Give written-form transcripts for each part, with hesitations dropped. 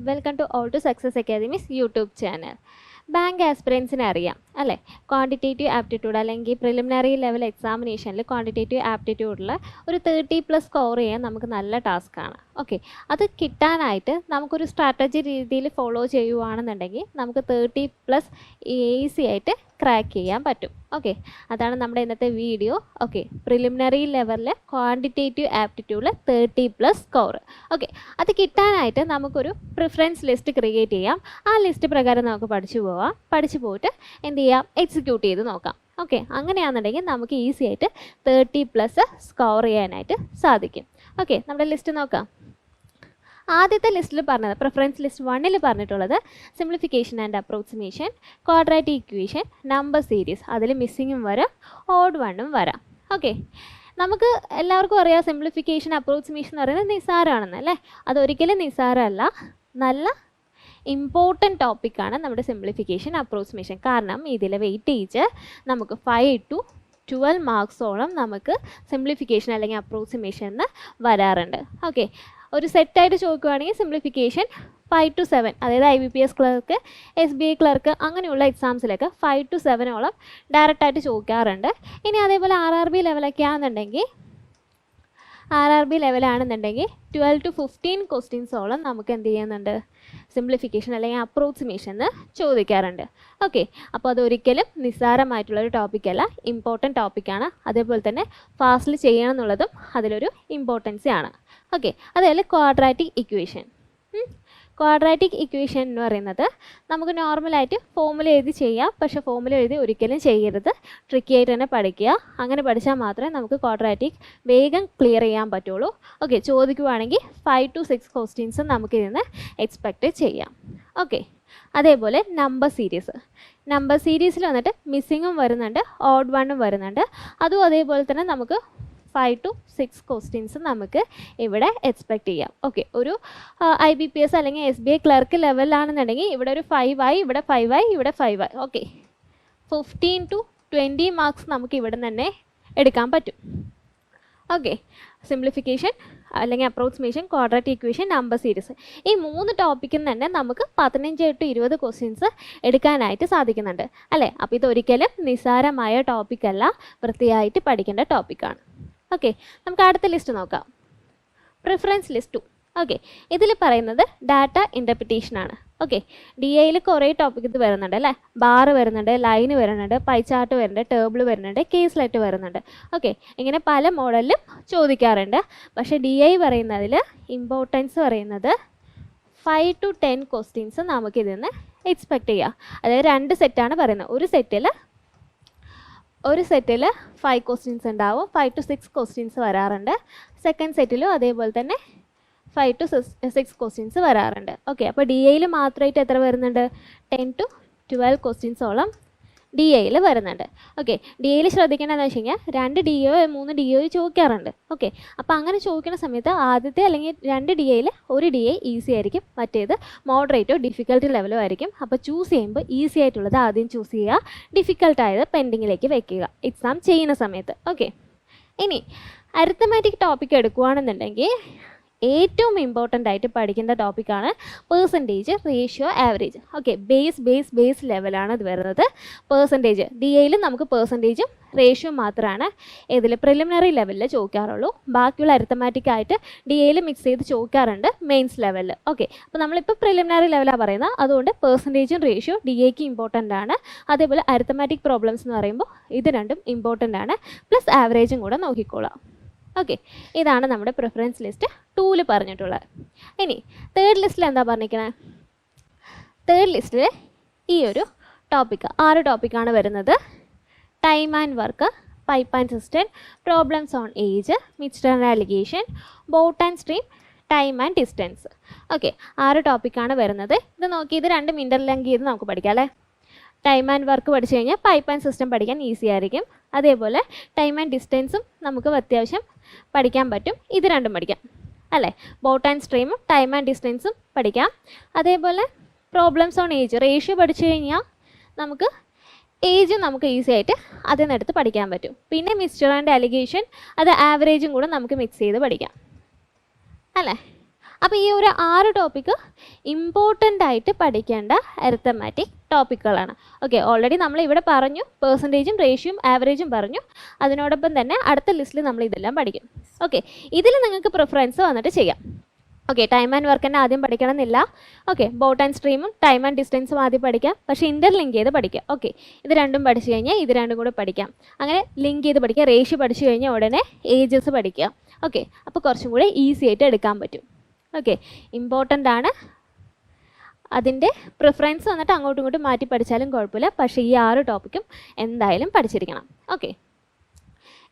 Welcome to all to Success Academy's YouTube channel. Bank ആസ്പിറൻസിനെ അറിയാം അല്ലേ? ക്വാണ്ടിറ്റേറ്റീവ് ആപ്റ്റിറ്റ്യൂഡ് അല്ലെങ്കിൽ പ്രിലിമിനറി ലെവൽ എക്സാമിനേഷനിൽ ക്വാണ്ടിറ്റേറ്റീവ് ആപ്റ്റിറ്റ്യൂഡിൽ ഒരു 30+ സ്കോർ ചെയ്യാൻ നമുക്ക് നല്ല ടാസ്ക്കാണ്. ഓക്കെ, അത് കിട്ടാനായിട്ട് നമുക്കൊരു സ്ട്രാറ്റജി രീതിയിൽ ഫോളോ ചെയ്യുവാണെന്നുണ്ടെങ്കിൽ നമുക്ക് 30+ ഈസി ആയിട്ട് ക്രാക്ക് ചെയ്യാൻ പറ്റും. ഓക്കെ, അതാണ് നമ്മുടെ ഇന്നത്തെ വീഡിയോ. ഓക്കെ, പ്രിലിമിനറി ലെവലിൽ ക്വാണ്ടിറ്റേറ്റീവ് ആപ്റ്റിറ്റ്യൂഡിൽ 30+ സ്കോർ. ഓക്കെ, അത് കിട്ടാനായിട്ട് നമുക്കൊരു പ്രിഫറൻസ് ലിസ്റ്റ് ക്രിയേറ്റ് ചെയ്യാം. ആ ലിസ്റ്റ് പ്രകാരം നമുക്ക് പഠിച്ചു പോയിട്ട് എന്ത് ചെയ്യാം, എക്സിക്യൂട്ട് ചെയ്ത് നോക്കാം. ഓക്കെ, അങ്ങനെയാണെന്നുണ്ടെങ്കിൽ നമുക്ക് ഈസി ആയിട്ട് 30+ സ്കോർ ചെയ്യാനായിട്ട് സാധിക്കും. ഓക്കെ, നമ്മുടെ ലിസ്റ്റ് നോക്കാം. ആദ്യത്തെ ലിസ്റ്റിൽ പറഞ്ഞത് പ്രിഫറൻസ് ലിസ്റ്റ് 1ൽ പറഞ്ഞിട്ടുള്ളത് simplification and approximation, quadratic equation, number series. അതിൽ മിസ്സിങ്ങും വരാം, ഓഡ് വണ്ണും വരാം. ഓക്കെ, നമുക്ക് എല്ലാവർക്കും അറിയാം സിംപ്ലിഫിക്കേഷൻ അപ്രോക്സിമേഷൻ എന്ന് പറയുന്നത് നിസ്സാരമാണെന്ന് അല്ലേ? അതൊരിക്കലും നിസ്സാരമല്ല, നല്ല ഇമ്പോർട്ടൻറ്റ് ടോപ്പിക്കാണ് നമ്മുടെ സിംപ്ലിഫിക്കേഷൻ അപ്രോക്സിമേഷൻ. കാരണം ഇതിലെ വെയിറ്റേജ് നമുക്ക് 5 to 12 മാർക്സോളം നമുക്ക് സിംപ്ലിഫിക്കേഷൻ അല്ലെങ്കിൽ അപ്രോക്സിമേഷന് വരാറുണ്ട്. ഓക്കെ, ഒരു സെറ്റായിട്ട് ചോദിക്കുകയാണെങ്കിൽ സിംപ്ലിഫിക്കേഷൻ 5 to 7, അതായത് IBPS ക്ലർക്ക്, SBI ക്ലർക്ക് അങ്ങനെയുള്ള എക്സാംസിലൊക്കെ 5 to 7ഓളം ഡയറക്റ്റായിട്ട് ചോദിക്കാറുണ്ട്. ഇനി അതേപോലെ RRB ലെവലൊക്കെ ആണെന്നുണ്ടെങ്കിൽ 12 to 15 ക്വസ്റ്റ്യൻസോളം നമുക്ക് എന്ത് ചെയ്യുന്നുണ്ട്, സിംപ്ലിഫിക്കേഷൻ അല്ലെങ്കിൽ അപ്രോക്സിമേഷന് ചോദിക്കാറുണ്ട്. ഓക്കെ, അപ്പോൾ അതൊരിക്കലും നിസ്സാരമായിട്ടുള്ളൊരു ടോപ്പിക്കല്ല, ഇമ്പോർട്ടൻറ്റ് ടോപ്പിക്കാണ്. അതേപോലെ തന്നെ ഫാസ്റ്റിൽ ചെയ്യണം എന്നുള്ളതും അതിലൊരു ഇമ്പോർട്ടൻസി ആണ്. ഓക്കെ, അതേപോലെ ക്വാഡ്രാറ്റിക് ഇക്വേഷൻ. ക്വാഡ്രാറ്റിക് ഇക്വേഷൻ എന്ന് പറയുന്നത് നമുക്ക് നോർമലായിട്ട് ഫോമുല എഴുതി ചെയ്യാം. പക്ഷേ ഫോമുല എഴുതി ഒരിക്കലും ചെയ്യരുത്, ട്രിക്കി ആയിട്ട് തന്നെ പഠിക്കുക. അങ്ങനെ പഠിച്ചാൽ മാത്രമേ നമുക്ക് ക്വാഡ്രാറ്റിക് വേഗം ക്ലിയർ ചെയ്യാൻ പറ്റുള്ളൂ. ഓക്കെ, ചോദിക്കുവാണെങ്കിൽ 5 to 6 ക്വസ്റ്റ്യൻസ് നമുക്ക് ഇതിന് എക്സ്പെക്റ്റ് ചെയ്യാം. ഓക്കെ, അതേപോലെ നമ്പർ സീരീസിൽ വന്നിട്ട് മിസ്സിങ്ങും വരുന്നുണ്ട്, ഓഡ് വണ്ണും വരുന്നുണ്ട്. അതും അതേപോലെ തന്നെ നമുക്ക് 5 to 6 ക്വസ്റ്റ്യൻസ് നമുക്ക് ഇവിടെ എക്സ്പെക്റ്റ് ചെയ്യാം. ഓക്കെ, ഒരു IBPS അല്ലെങ്കിൽ SBI ക്ലർക്ക് ലെവലിലാണെന്നുണ്ടെങ്കിൽ ഇവിടെ ഒരു 5i, ഇവിടെ 5i, ഇവിടെ 5i. ഓക്കെ, 15 to 20 മാർക്സ് നമുക്ക് ഇവിടെ തന്നെ എടുക്കാൻ പറ്റും. ഓക്കെ, സിംപ്ലിഫിക്കേഷൻ അല്ലെങ്കിൽ approximation, quadratic equation, number series, ഈ 3 ടോപ്പിക്കിൽ തന്നെ നമുക്ക് 15 to 20 ക്വസ്റ്റ്യൻസ് എടുക്കാനായിട്ട് സാധിക്കുന്നുണ്ട് അല്ലേ? അപ്പോൾ ഇതൊരിക്കലും നിസ്സാരമായ ടോപ്പിക്കല്ല, വൃത്തിയായിട്ട് പഠിക്കേണ്ട ടോപ്പിക്കാണ്. ഓക്കെ, നമുക്ക് അടുത്ത ലിസ്റ്റ് നോക്കാം. Preference list 2. ഓക്കെ, ഇതിൽ പറയുന്നത് ഡാറ്റ ഇൻ്റർപ്രിറ്റേഷൻ ആണ്. ഓക്കെ, DIയിൽ കുറേ ടോപ്പിക് ഇത് വരുന്നുണ്ട് അല്ലേ? ബാർ വരുന്നുണ്ട്, ലൈന് വരുന്നുണ്ട്, പൈ ചാർട്ട് വരുന്നുണ്ട്, ടേബിൾ വരുന്നുണ്ട്, കേസ് ലെറ്റ് വരുന്നുണ്ട്. ഓക്കെ, ഇങ്ങനെ പല മോഡലിലും ചോദിക്കാറുണ്ട്. പക്ഷേ DI പറയുന്നതിൽ ഇമ്പോർട്ടൻസ് പറയുന്നത് 5 to 10 ക്വസ്റ്റ്യൻസ് നമുക്കിതിൽ നിന്ന് എക്സ്പെക്റ്റ് ചെയ്യാം. അതായത് 2 സെറ്റാണ് പറയുന്നത്. ഒരു സെറ്റിൽ 5 ക്വസ്റ്റ്യൻസ് ഉണ്ടാവും, 5 to 6 ക്വസ്റ്റ്യൻസ് വരാറുണ്ട്. സെക്കൻഡ് സെറ്റിലും അതേപോലെ തന്നെ 5 to 6 ക്വസ്റ്റ്യൻസ് വരാറുണ്ട്. ഓക്കെ, അപ്പോൾ DIയിൽ മാത്രമായിട്ട് എത്ര വരുന്നുണ്ട്, 10 to 12 ക്വസ്റ്റ്യൻസോളം DIയിൽ വരുന്നുണ്ട്. ഓക്കെ, DIയിൽ ശ്രദ്ധിക്കേണ്ടതെന്ന് വെച്ച് കഴിഞ്ഞാൽ 2 DO 3 DO ചോദിക്കാറുണ്ട്. ഓക്കെ, അപ്പോൾ അങ്ങനെ ചോദിക്കുന്ന സമയത്ത് ആദ്യത്തെ അല്ലെങ്കിൽ 2 DIയിൽ ഒരു DI ഈസി ആയിരിക്കും, മറ്റേത് മോഡറേറ്റോ ഡിഫിക്കൽട്ടി ലെവലോ ആയിരിക്കും. അപ്പോൾ ചൂസ് ചെയ്യുമ്പോൾ ഈസി ആയിട്ടുള്ളത് ആദ്യം ചൂസ് ചെയ്യുക, ഡിഫിക്കൽട്ടായത് പെൻഡിങ്ങിലേക്ക് വെക്കുക എക്സാം ചെയ്യുന്ന സമയത്ത്. ഓക്കെ, ഇനി അരിത്തമാറ്റിക് ടോപ്പിക് എടുക്കുകയാണെന്നുണ്ടെങ്കിൽ ഏറ്റവും ഇമ്പോർട്ടൻ്റ് ആയിട്ട് പഠിക്കേണ്ട ടോപ്പിക്കാണ് percentage, ratio, average. Okay, base ലെവലാണ് ഇത് വരുന്നത്. പെർസെൻറ്റേജ് DIയിൽ നമുക്ക് പെർസെൻറ്റേജും റേഷ്യോ മാത്രമാണ് ഇതിൽ പ്രിലിമിനറി ലെവലിൽ ചോദിക്കാറുള്ളൂ. ബാക്കിയുള്ള അരിത്തമാറ്റിക് ആയിട്ട് DIയിൽ മിക്സ് ചെയ്ത് ചോദിക്കാറുണ്ട് മെയിൻസ് ലെവലിൽ. ഓക്കെ, അപ്പോൾ നമ്മളിപ്പോൾ പ്രിലിമിനറി ലെവലാണ് പറയുന്നത്, അതുകൊണ്ട് പെർസെൻറ്റേജും റേഷ്യോ DIക്ക് ഇമ്പോർട്ടൻ്റ് ആണ്. അതേപോലെ അരിത്തമാറ്റിക് പ്രോബ്ലംസ് എന്ന് പറയുമ്പോൾ ഇത് രണ്ടും ഇമ്പോർട്ടൻ്റ് ആണ്. പ്ലസ് ആവറേജും കൂടെ നോക്കിക്കോളാം. ഓക്കെ, ഇതാണ് നമ്മുടെ പ്രിഫറൻസ് ലിസ്റ്റ് 2ൽ പറഞ്ഞിട്ടുള്ളത്. ഇനി തേർഡ് ലിസ്റ്റിൽ എന്താ പറഞ്ഞിരിക്കുന്നത്? തേർഡ് ലിസ്റ്റിൽ ഈ ഒരു ടോപ്പിക്ക് 6 ടോപ്പിക്കാണ് വരുന്നത്. Time and work, pipe and system, problems on age, mixed and allegation, boat and stream, time and distance. Okay, 6 ടോപ്പിക്കാണ് വരുന്നത്. ഇത് നോക്കി, ഇത് രണ്ടും ഇൻ്റർലിങ്ക് ചെയ്ത് നമുക്ക് പഠിക്കാം അല്ലേ? ടൈം ആൻഡ് വർക്ക് പഠിച്ചു കഴിഞ്ഞാൽ പൈപ്പ് ആൻഡ് സിസ്റ്റം പഠിക്കാൻ ഈസി ആയിരിക്കും. അതേപോലെ ടൈം ആൻഡ് ഡിസ്റ്റൻസും നമുക്ക് അത്യാവശ്യം പഠിക്കാൻ പറ്റും. ഇത് രണ്ടും പഠിക്കാം അല്ലേ? ബോട്ട് ആൻഡ് സ്ട്രീമും ടൈം ആൻഡ് ഡിസ്റ്റൻസും പഠിക്കാം. അതേപോലെ പ്രോബ്ലംസ് ഓൺ ഏജ്, റേഷ്യോ പഠിച്ചു കഴിഞ്ഞാൽ നമുക്ക് ഏജും നമുക്ക് ഈസി ആയിട്ട് അതിൽ നിന്നെടുത്ത് പഠിക്കാൻ പറ്റും. പിന്നെ മിക്സ്ചർ ആൻഡ് അലിഗേഷൻ, അത് ആവറേജും കൂടെ നമുക്ക് മിക്സ് ചെയ്ത് പഠിക്കാം അല്ലേ? അപ്പോൾ ഈ ഒരു 6 ടോപ്പിക്ക് ഇമ്പോർട്ടൻ്റ് ആയിട്ട് പഠിക്കേണ്ട അരിത്തമാറ്റിക് ടോപ്പിക്കുകളാണ്. ഓക്കെ, ഓൾറെഡി നമ്മൾ ഇവിടെ പറഞ്ഞു, പെർസെൻറ്റേജും റേഷ്യോയും ആവറേജും പറഞ്ഞു. അതിനോടൊപ്പം തന്നെ അടുത്ത ലിസ്റ്റിൽ നമ്മൾ ഇതെല്ലാം പഠിക്കും. ഓക്കെ, ഇതിൽ നിങ്ങൾക്ക് പ്രിഫറൻസ് വന്നിട്ട് ചെയ്യാം. ഓക്കെ, ടൈം ആൻഡ് വർക്ക് തന്നെ ആദ്യം പഠിക്കണം എന്നില്ല. ഓക്കെ, ബോട്ട് ആൻഡ് സ്ട്രീമും ടൈം ആൻഡ് ഡിസ്റ്റൻസും ആദ്യം പഠിക്കാം, പക്ഷേ ഇൻ്റർലിങ്ക് ചെയ്ത് പഠിക്കാം. ഓക്കെ, ഇത് രണ്ടും പഠിച്ചു കഴിഞ്ഞാൽ ഇത് രണ്ടും കൂടെ പഠിക്കാം. അങ്ങനെ ലിങ്ക് ചെയ്ത് പഠിക്കുക. റേഷ്യോ പഠിച്ചു കഴിഞ്ഞാൽ ഉടനെ ഏജസ് പഠിക്കുക. ഓക്കെ, അപ്പോൾ കുറച്ചും കൂടെ ഈസി ആയിട്ട് എടുക്കാൻ പറ്റും. ഓക്കെ, ഇമ്പോർട്ടൻ്റ് ആണ്. അതിൻ്റെ പ്രിഫറൻസ് വന്നിട്ട് അങ്ങോട്ടും ഇങ്ങോട്ടും മാറ്റി പഠിച്ചാലും കുഴപ്പമില്ല, പക്ഷേ ഈ 6 ടോപ്പിക്കും എന്തായാലും പഠിച്ചിരിക്കണം. ഓക്കെ,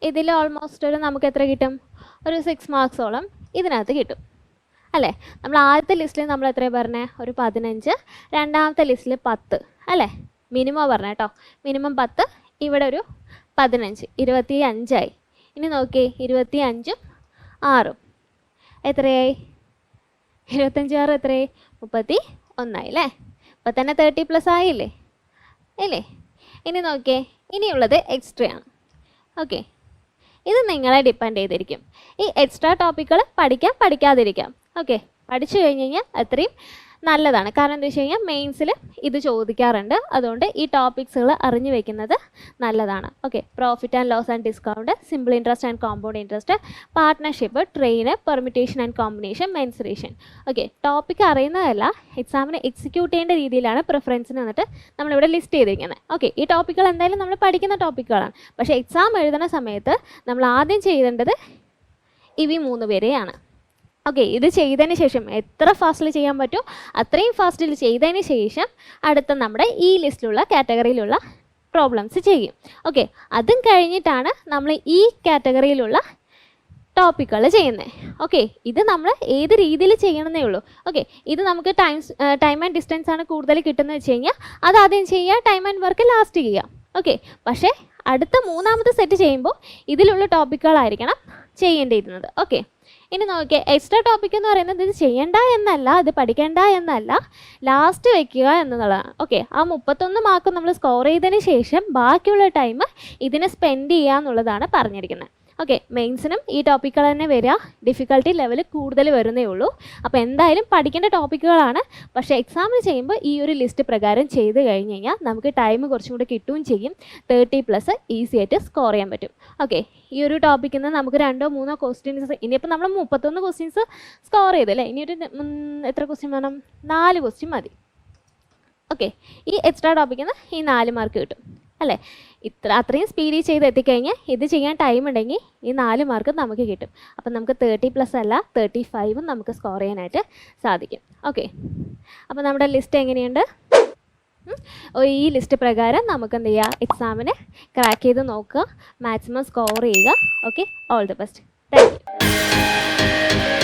ഇതിൽ ഓൾമോസ്റ്റ് ഒരു നമുക്ക് എത്ര കിട്ടും? ഒരു 6 മാർക്സോളം ഇതിനകത്ത് കിട്ടും അല്ലേ? നമ്മൾ ആദ്യത്തെ ലിസ്റ്റിൽ നമ്മൾ എത്രയാണ് പറഞ്ഞത്? ഒരു 15. രണ്ടാമത്തെ ലിസ്റ്റിൽ 10 അല്ലേ? മിനിമം പറഞ്ഞ കേട്ടോ, മിനിമം 10. ഇവിടെ ഒരു 15, 25ആയി. ഇനി നോക്കിയേ, 25ഉം 6ഉം എത്രയായി? 25 6 എത്രയായി? 31 അല്ലേ? ഇപ്പം തന്നെ 30+ ആയില്ലേ ഇല്ലേ? ഇനി നോക്കിയേ, ഇനിയുള്ളത് എക്സ്ട്രാ ആണ്. ഓക്കെ, ഇത് നിങ്ങളെ ഡിപ്പെൻഡ് ചെയ്തിരിക്കും. ഈ എക്സ്ട്രാ ടോപ്പിക്കുകൾ പഠിക്കാം, പഠിക്കാതിരിക്കാം. ഓക്കെ, പഠിച്ചു കഴിഞ്ഞ് കഴിഞ്ഞാൽ അത്രയും നല്ലതാണ്. കാരണം എന്താ വെച്ച് കഴിഞ്ഞാൽ മെയിൻസിൽ ഇത് ചോദിക്കാറുണ്ട്. അതുകൊണ്ട് ഈ ടോപ്പിക്സുകൾ അറിഞ്ഞു വെക്കുന്നത് നല്ലതാണ്. Okay, profit and loss and discount, simple interest and compound interest, partnership, train, permutation and combination, mensuration. Okay, topic അറിയുന്നതല്ല, എക്സാമിന് എക്സിക്യൂട്ട് ചെയ്യേണ്ട രീതിയിലാണ് പ്രിഫറൻസിന് വന്നിട്ട് നമ്മളിവിടെ ലിസ്റ്റ് ചെയ്തിരിക്കുന്നത്. ഓക്കെ, ഈ ടോപ്പിക്കുകൾ എന്തായാലും നമ്മൾ പഠിക്കുന്ന ടോപ്പിക്കുകളാണ്. പക്ഷേ എക്സാം എഴുതുന്ന സമയത്ത് നമ്മൾ ആദ്യം ചെയ്യേണ്ടത് ഇവ 3 പേരെയാണ്. ഓക്കെ, ഇത് ചെയ്തതിന് ശേഷം എത്ര ഫാസ്റ്റിൽ ചെയ്യാൻ പറ്റുമോ അത്രയും ഫാസ്റ്റിൽ ചെയ്തതിന് ശേഷം അടുത്ത നമ്മുടെ ഈ ലിസ്റ്റിലുള്ള കാറ്റഗറിയിലുള്ള പ്രോബ്ലംസ് ചെയ്യും. ഓക്കെ, അതും കഴിഞ്ഞിട്ടാണ് നമ്മൾ ഈ കാറ്റഗറിയിലുള്ള ടോപ്പിക്കുകൾ ചെയ്യുന്നത്. ഓക്കെ, ഇത് നമ്മൾ ഏത് രീതിയിൽ ചെയ്യണമെന്നേ ഉള്ളൂ. ഓക്കെ, ഇത് നമുക്ക് ടൈം ആൻഡ് ഡിസ്റ്റൻസ് ആണ് കൂടുതൽ കിട്ടുന്നത് വെച്ച് കഴിഞ്ഞാൽ അത് ആദ്യം ചെയ്യുക, ടൈം ആൻഡ് വർക്ക് ലാസ്റ്റ് ചെയ്യുക. ഓക്കെ, പക്ഷേ അടുത്ത 3ാമത്തെ സെറ്റ് ചെയ്യുമ്പോൾ ഇതിലുള്ള ടോപ്പിക്കുകളായിരിക്കണം ചെയ്യേണ്ടിയിരുന്നത്. ഓക്കെ, ഇനി നോക്കിയേ, എക്സ്ട്രാ ടോപ്പിക് എന്ന് പറയുന്നത് ഇത് ചെയ്യണ്ട എന്നല്ല, ഇത് പഠിക്കേണ്ട എന്നല്ല, ലാസ്റ്റ് വെക്കുക എന്നുള്ളതാണ്. ഓക്കെ, ആ 31 മാർക്ക് നമ്മൾ സ്കോർ ചെയ്തതിന് ശേഷം ബാക്കിയുള്ള ടൈം ഇതിനെ സ്പെൻഡ് ചെയ്യുക എന്നുള്ളതാണ് പറഞ്ഞിരിക്കുന്നത്. ഓക്കെ, മെയിൻസിനും ഈ ടോപ്പിക്കുകൾ തന്നെ വരിക, ഡിഫിക്കൽട്ടി ലെവൽ കൂടുതൽ വരുന്നേ ഉള്ളൂ. അപ്പോൾ എന്തായാലും പഠിക്കേണ്ട ടോപ്പിക്കുകളാണ്. പക്ഷേ എക്സാമിന് ചെയ്യുമ്പോൾ ഈ ഒരു ലിസ്റ്റ് പ്രകാരം ചെയ്ത് കഴിഞ്ഞ് കഴിഞ്ഞാൽ നമുക്ക് ടൈം കുറച്ചും കൂടി കിട്ടുകയും ചെയ്യും. 30+ ഈസി ആയിട്ട് സ്കോർ ചെയ്യാൻ പറ്റും. ഓക്കെ, ഈ ഒരു ടോപ്പിക്കിൽ നിന്ന് നമുക്ക് 2 or 3 ക്വസ്റ്റ്യൻസ്, ഇനിയിപ്പോൾ നമ്മൾ 31 ക്വസ്റ്റ്യൻസ് സ്കോർ ചെയ്തല്ലേ, ഇനിയൊരു എത്ര ക്വസ്റ്റ്യൻ വേണം? 4 ക്വസ്റ്റ്യൻ മതി. ഓക്കെ, ഈ എക്സ്ട്രാ ടോപ്പിക്കിൽ നിന്ന് ഈ 4 മാർക്ക് കിട്ടും അല്ലേ? അത്രയും സ്പീഡിൽ ചെയ്ത് എത്തിക്കഴിഞ്ഞാൽ ഇത് ചെയ്യാൻ ടൈം ഉണ്ടെങ്കിൽ ഈ 4 മാർക്ക് നമുക്ക് കിട്ടും. അപ്പം നമുക്ക് 30+ അല്ല 35ഉം നമുക്ക് സ്കോർ ചെയ്യാനായിട്ട് സാധിക്കും. ഓക്കെ, അപ്പോൾ നമ്മുടെ ലിസ്റ്റ് എങ്ങനെയുണ്ട്? ഈ ലിസ്റ്റ് പ്രകാരം നമുക്ക് എന്ത് ചെയ്യുക? എക്സാമിന് ക്രാക്ക് ചെയ്ത് നോക്കുക, മാക്സിമം സ്കോർ ചെയ്യുക. Okay, all the best. Thank you.